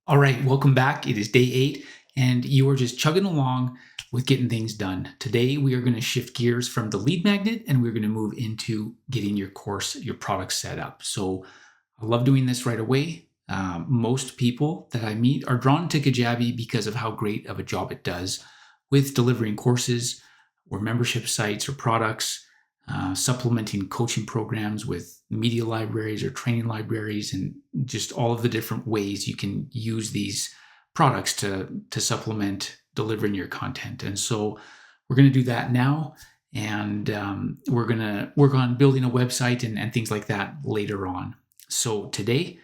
All right, welcome back. It is day 8, and you are just chugging along with getting things done. Today, we are going to shift gears from the lead magnet, and we're going to move into getting your course, your product set up. So I love doing this right away. Most people that I meet are drawn to Kajabi because of how great of a job it does with delivering courses or membership sites or products, supplementing coaching programs with media libraries or training libraries, and just all of the different ways you can use these products to supplement delivering your content. And so we're going to do that now, and we're going to work on building a website and things like that later on. So today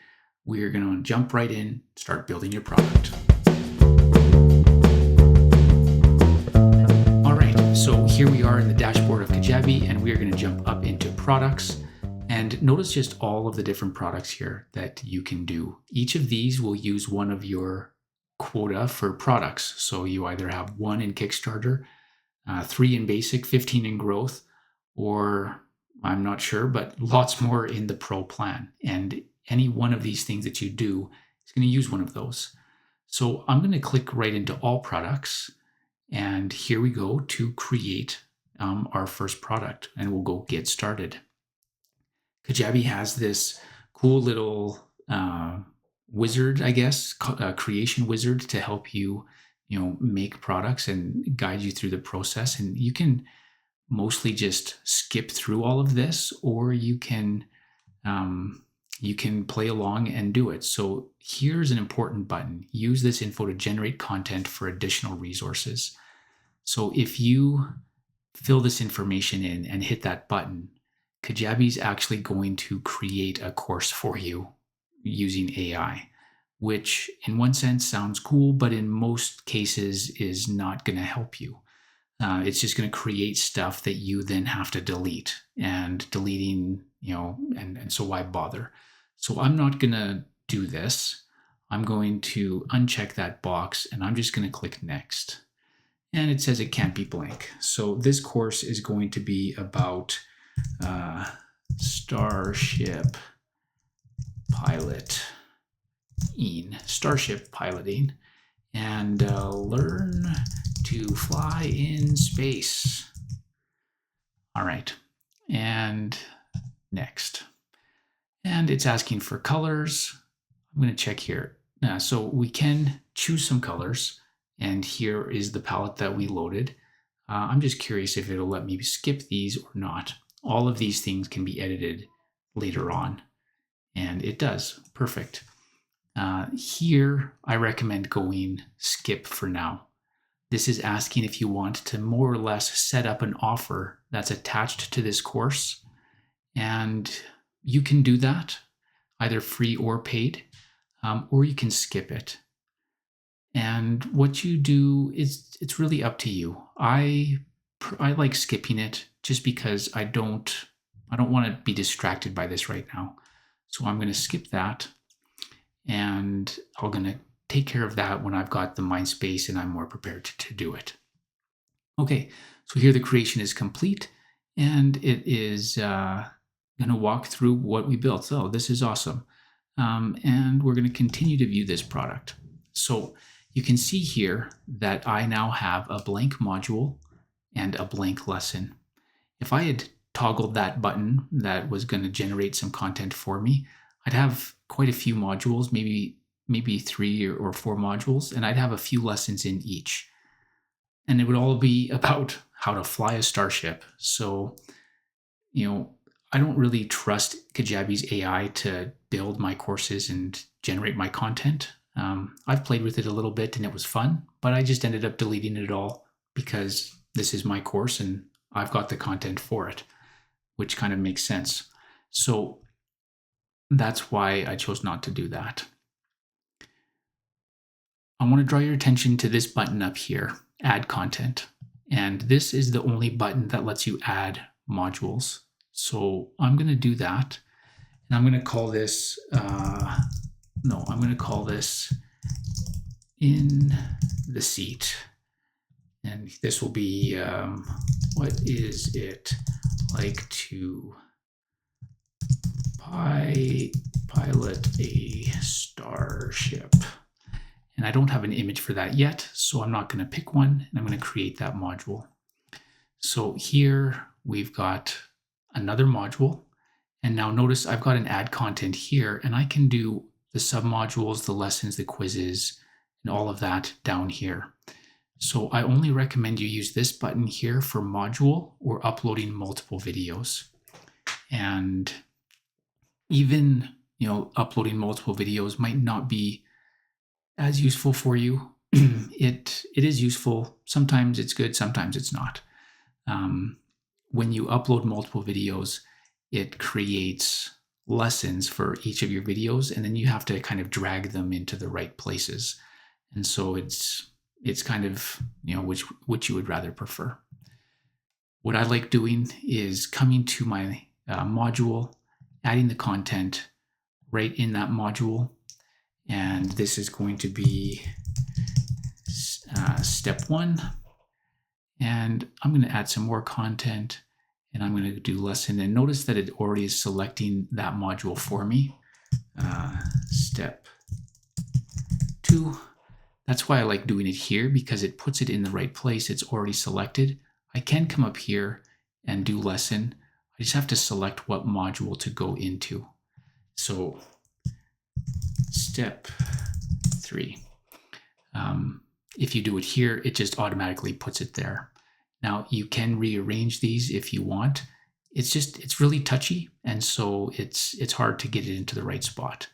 we're going to jump right in, start building your product. All right, so here we are in the dashboard of Kajabi, and we are going to jump up into products. And notice just all of the different products here that you can do. Each of these will use one of your quota for products. So you either have 1 in Kickstarter, 3 in Basic, 15 in Growth, or I'm not sure, but lots more in the Pro plan. And any one of these things that you do is going to use one of those. So I'm going to click right into all products. And here we go to create our first product, and we'll go get started. Kajabi has this cool little wizard, I guess, creation wizard to help you, make products and guide you through the process. And you can mostly just skip through all of this, or you can play along and do it. So here's an important button. Use this info to generate content for additional resources. So if you fill this information in and hit that button, Kajabi is actually going to create a course for you using AI, which in one sense sounds cool, but in most cases is not going to help you. It's just going to create stuff that you then have to delete, and deleting, and so why bother? So I'm not going to do this. I'm going to uncheck that box, and I'm just going to click next. And it says it can't be blank. So this course is going to be about starship piloting, and learn to fly in space. All right, and next. And it's asking for colors. I'm going to check here. So we can choose some colors, and here is the palette that we loaded. I'm just curious if it'll let me skip these or not. All of these things can be edited later on, and it does. Perfect. Here, I recommend going skip for now. This is asking if you want to more or less set up an offer that's attached to this course, and you can do that, either free or paid, or you can skip it. And what you do is, it's really up to you. I like skipping it just because I don't want to be distracted by this right now. So I'm going to skip that, and I'm going to take care of that when I've got the mind space and I'm more prepared to do it. Okay, so here the creation is complete, and it is going to walk through what we built. So this is awesome. And we're going to continue to view this product. So you can see here that I now have a blank module and a blank lesson. If I had toggled that button that was going to generate some content for me, I'd have quite a few modules, maybe 3 or 4 modules, and I'd have a few lessons in each. And it would all be about how to fly a starship. So, I don't really trust Kajabi's AI to build my courses and generate my content. I've played with it a little bit and it was fun, but I just ended up deleting it all because this is my course and I've got the content for it, which kind of makes sense. So that's why I chose not to do that. I want to draw your attention to this button up here, Add Content. And this is the only button that lets you add modules. So I'm going to do that. And I'm going to call this, In the Seat. And this will be, what is it like to pilot a starship? And I don't have an image for that yet, so I'm not going to pick one, and I'm going to create that module. So here we've got another module. And now notice I've got an add content here, and I can do the submodules, the lessons, the quizzes, and all of that down here. So I only recommend you use this button here for module or uploading multiple videos. And even, uploading multiple videos might not be as useful for you. It is useful. Sometimes it's good, sometimes it's not. When you upload multiple videos, it creates lessons for each of your videos, and then you have to kind of drag them into the right places. And so it's kind of, which you would rather prefer. What I like doing is coming to my module, adding the content right in that module. And this is going to be step 1. And I'm going to add some more content, and I'm going to do lesson. And notice that it already is selecting that module for me. Step 2. That's why I like doing it here, because it puts it in the right place. It's already selected. I can come up here and do lesson. I just have to select what module to go into. So step 3. If you do it here, it just automatically puts it there. Now you can rearrange these if you want. It's really touchy, and so it's hard to get it into the right spot.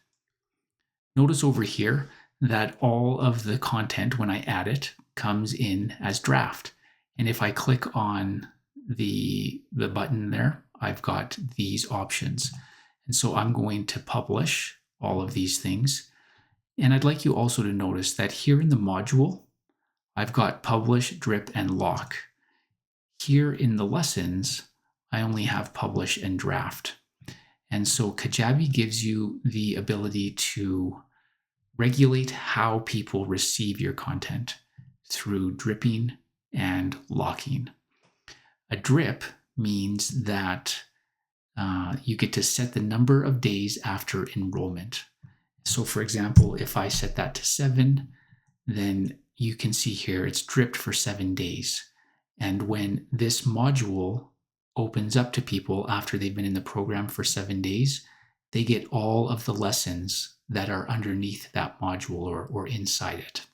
Notice over here that all of the content, when I add it, comes in as draft. And if I click on the button there, I've got these options. And so I'm going to publish all of these things. And I'd like you also to notice that here in the module, I've got publish, drip, and lock. Here in the lessons, I only have publish and draft. And so Kajabi gives you the ability to regulate how people receive your content through dripping and locking. A drip means that you get to set the number of days after enrollment. So for example, if I set that to 7, then you can see here it's dripped for 7 days. And when this module opens up to people after they've been in the program for 7 days, they get all of the lessons that are underneath that module or inside it.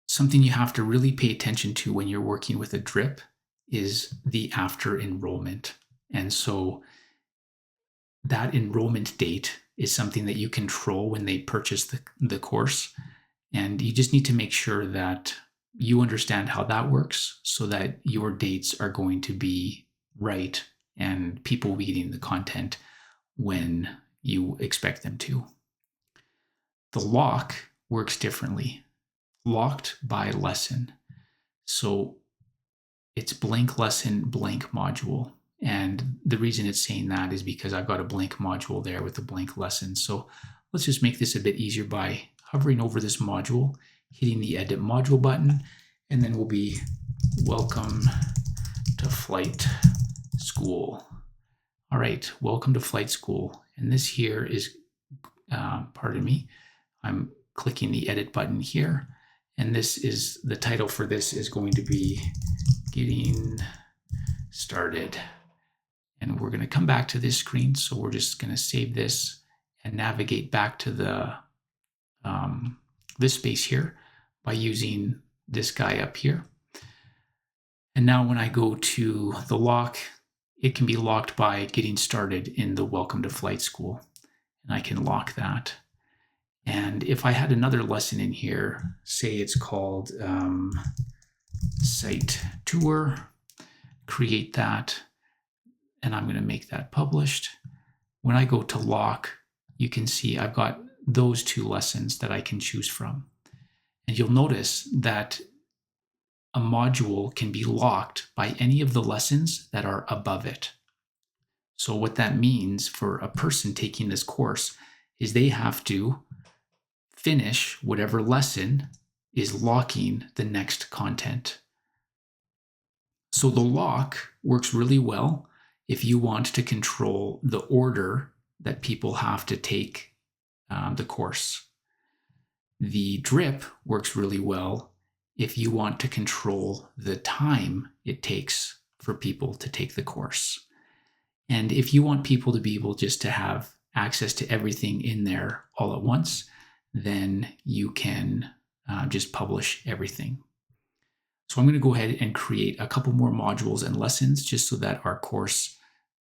Something you have to really pay attention to when you're working with a drip is the after enrollment. And so that enrollment date is something that you control when they purchase the course. And you just need to make sure that you understand how that works so that your dates are going to be right and people will be getting the content when you expect them to. The lock works differently. Locked by lesson. So it's blank lesson, blank module. And the reason it's saying that is because I've got a blank module there with a blank lesson. So let's just make this a bit easier by hovering over this module, hitting the edit module button, and then we'll be welcome to flight school. All right, welcome to flight school. And this here is, pardon me, I'm clicking the edit button here. And this is, the title for this is going to be Getting Started. And we're going to come back to this screen. So we're just going to save this and navigate back to the this space here by using this guy up here. And now when I go to the lock, it can be locked by getting started in the Welcome to Flight School. And I can lock that. And if I had another lesson in here, say it's called Site Tour, create that, and I'm going to make that published. When I go to lock, you can see I've got those 2 lessons that I can choose from. And you'll notice that a module can be locked by any of the lessons that are above it. So what that means for a person taking this course is they have to finish whatever lesson is locking the next content. So the lock works really well if you want to control the order that people have to take the course. The drip works really well if you want to control the time it takes for people to take the course. And if you want people to be able just to have access to everything in there all at once, then you can just publish everything. So I'm going to go ahead and create a couple more modules and lessons just so that our course,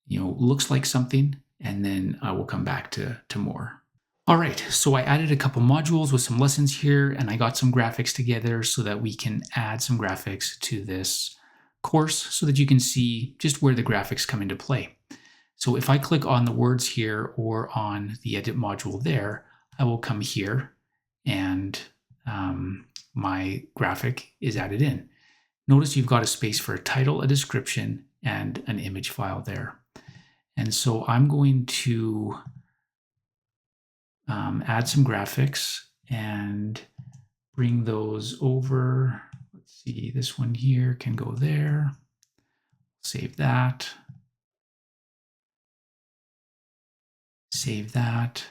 looks like something, and then I will come back to more. All right, so I added a couple modules with some lessons here, and I got some graphics together so that we can add some graphics to this course so that you can see just where the graphics come into play. So if I click on the words here or on the edit module there, I will come here and my graphic is added in. Notice you've got a space for a title, a description, and an image file there. And so I'm going to add some graphics and bring those over. Let's see, this one here can go there. Save that. Save that.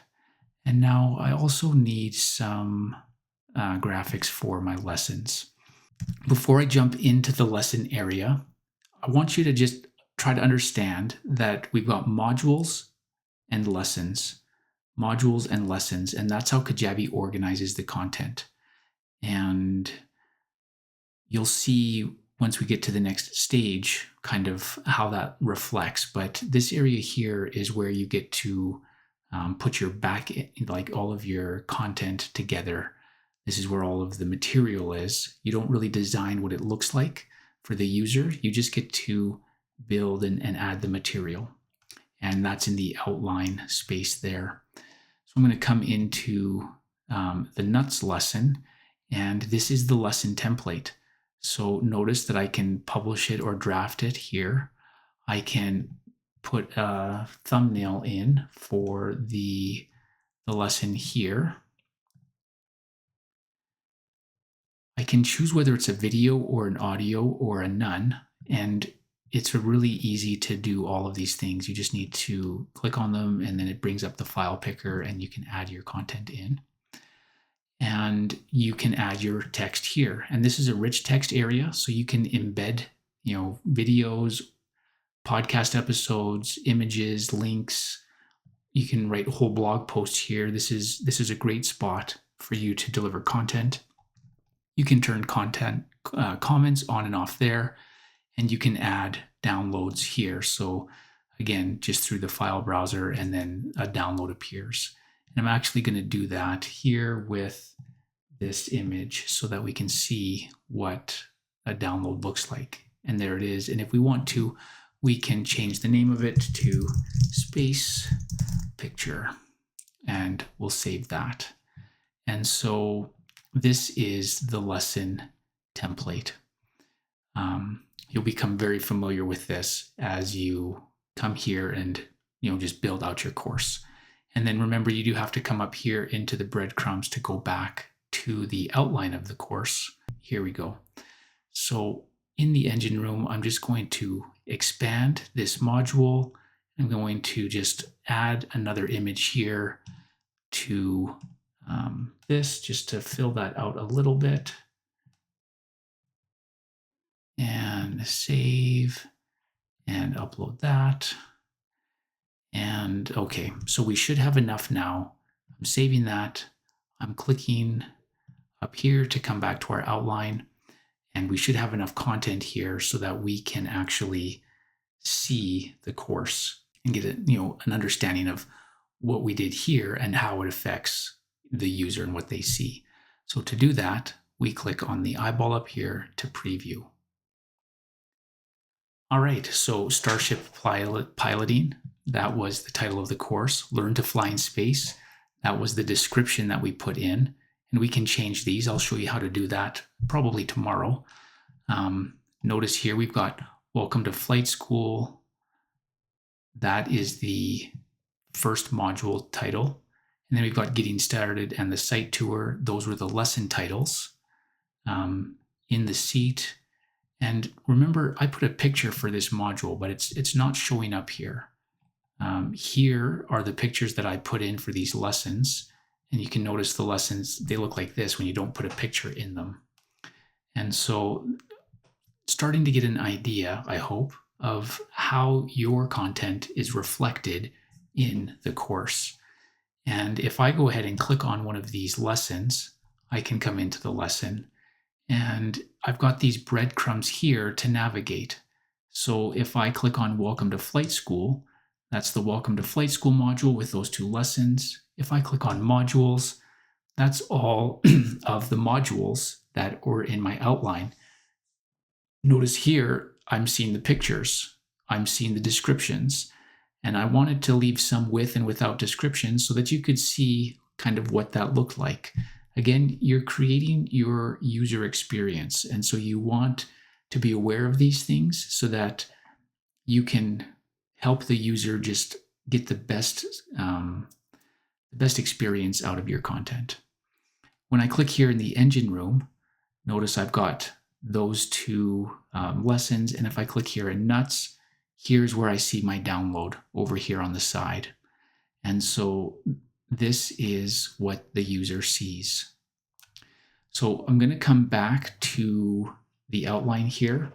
And now I also need some graphics for my lessons. Before I jump into the lesson area, I want you to just try to understand that we've got modules and lessons, and that's how Kajabi organizes the content. And you'll see once we get to the next stage kind of how that reflects. But this area here is where you get to put your like all of your content together. This is where all of the material is. You don't really design what it looks like for the user. You just get to build and add the material. And that's in the outline space there. So I'm going to come into the nuts lesson, and this is the lesson template. So notice that I can publish it or draft it here. I can put a thumbnail in for the lesson here. I can choose whether it's a video or an audio or a none, and it's really easy to do all of these things. You just need to click on them, and then it brings up the file picker, and you can add your content in. And you can add your text here. And this is a rich text area, so you can embed, videos, podcast episodes, images, links. You can write whole blog posts here. This is a great spot for you to deliver content. You can turn content comments on and off there, and you can add downloads here. So again, just through the file browser, and then a download appears. And I'm actually going to do that here with this image so that we can see what a download looks like. And there it is. And if we want to, we can change the name of it to Space Picture, and we'll save that. And so this is the lesson template. You'll become very familiar with this as you come here and just build out your course. And then remember, you do have to come up here into the breadcrumbs to go back to the outline of the course. Here we go. So in the engine room, I'm just going to expand this module. I'm going to just add another image here to this, just to fill that out a little bit. And save and upload that. And okay, so we should have enough now. I'm saving that. I'm clicking up here to come back to our outline, and we should have enough content here so that we can actually see the course and get an understanding of what we did here and how it affects the user and what they see. So to do that, we click on the eyeball up here to preview. All right, so Starship Piloting, that was the title of the course. Learn to Fly in Space, that was the description that we put in. And we can change these. I'll show you how to do that probably tomorrow. Notice here we've got Welcome to Flight School. That is the first module title. And then we've got Getting Started and the Site Tour. Those were the lesson titles. In the seat. And remember, I put a picture for this module, but it's not showing up here. Here are the pictures that I put in for these lessons. And you can notice the lessons, they look like this when you don't put a picture in them. And so starting to get an idea, I hope, of how your content is reflected in the course. And if I go ahead and click on one of these lessons, I can come into the lesson and I've got these breadcrumbs here to navigate. So if I click on Welcome to Flight School, that's the Welcome to Flight School module with those 2 lessons. If I click on modules, that's all of the modules that were in my outline. Notice here, I'm seeing the pictures, I'm seeing the descriptions, and I wanted to leave some with and without descriptions so that you could see kind of what that looked like. Again, you're creating your user experience, and so you want to be aware of these things so that you can help the user just get the best experience out of your content. When I click here in the engine room, notice I've got those 2 lessons, and if I click here in nuts, here's where I see my download over here on the side. And so this is what the user sees. So I'm going to come back to the outline here,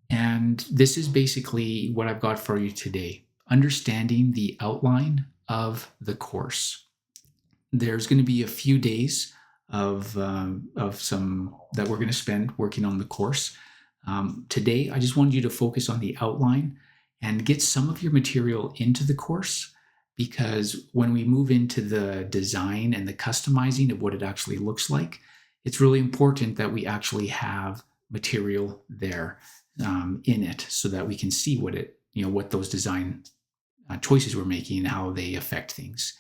and this is basically what I've got for you today. Understanding the outline of the course. There's going to be a few days of some that we're going to spend working on the course. Today, I just wanted you to focus on the outline and get some of your material into the course, because when we move into the design and the customizing of what it actually looks like, it's really important that we actually have material there in it so that we can see what those design choices we're making and how they affect things.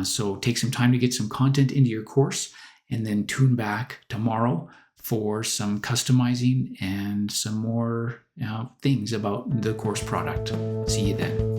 So take some time to get some content into your course, and then tune back tomorrow for some customizing and some more things about the course product. See you then.